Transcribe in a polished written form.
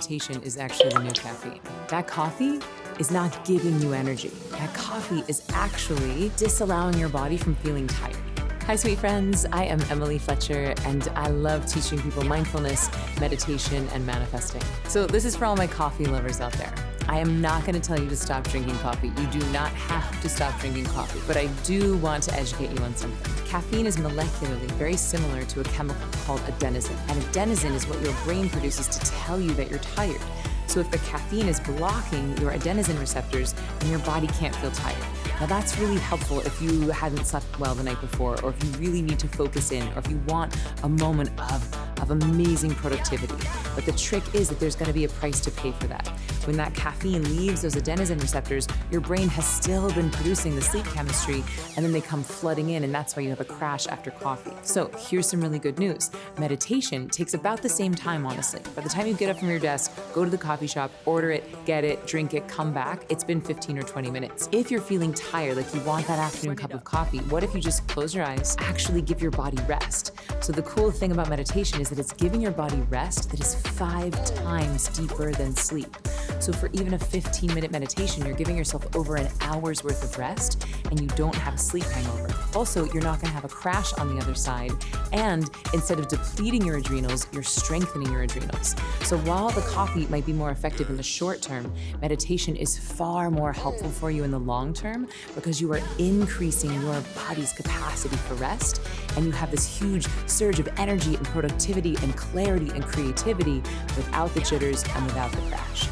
meditation is actually the new caffeine. That coffee is not giving you energy. That coffee is actually disallowing your body from feeling tired. Hi, sweet friends. I am Emily Fletcher, and I love teaching people mindfulness, meditation, and manifesting. So this is for all my coffee lovers out there. I am not going to tell you to stop drinking coffee. You do not have to stop drinking coffee, but I do want to educate you on something. Caffeine is molecularly very similar to a chemical called adenosine, and adenosine is what your brain produces to tell you that you're tired. So if the caffeine is blocking your adenosine receptors, then your body can't feel tired. Now that's really helpful if you hadn't slept well the night before, or if you really need to focus in, or if you want a moment of amazing productivity. But the trick is that there's going to be a price to pay for that. When that caffeine leaves those adenosine receptors, your brain has still been producing the sleep chemistry, and then they come flooding in, and that's why you have a crash after coffee. So here's some really good news. Meditation takes about the same time, honestly. By the time you get up from your desk, go to the coffee shop, order it, get it, drink it, come back, it's been 15 or 20 minutes. If you're feeling tired, like you want that afternoon cup of coffee, what if you just close your eyes, actually give your body rest? So the cool thing about meditation is that it's giving your body rest that is 5 times deeper than sleep. So for even a 15-minute meditation, you're giving yourself over an hour's worth of rest, and you don't have a sleep hangover. Also, you're not going to have a crash on the other side, and instead of depleting your adrenals, you're strengthening your adrenals. So while the coffee might be more effective in the short term, meditation is far more helpful for you in the long term, because you are increasing your body's capacity for rest, and you have this huge surge of energy and productivity and clarity and creativity without the jitters and without the crash.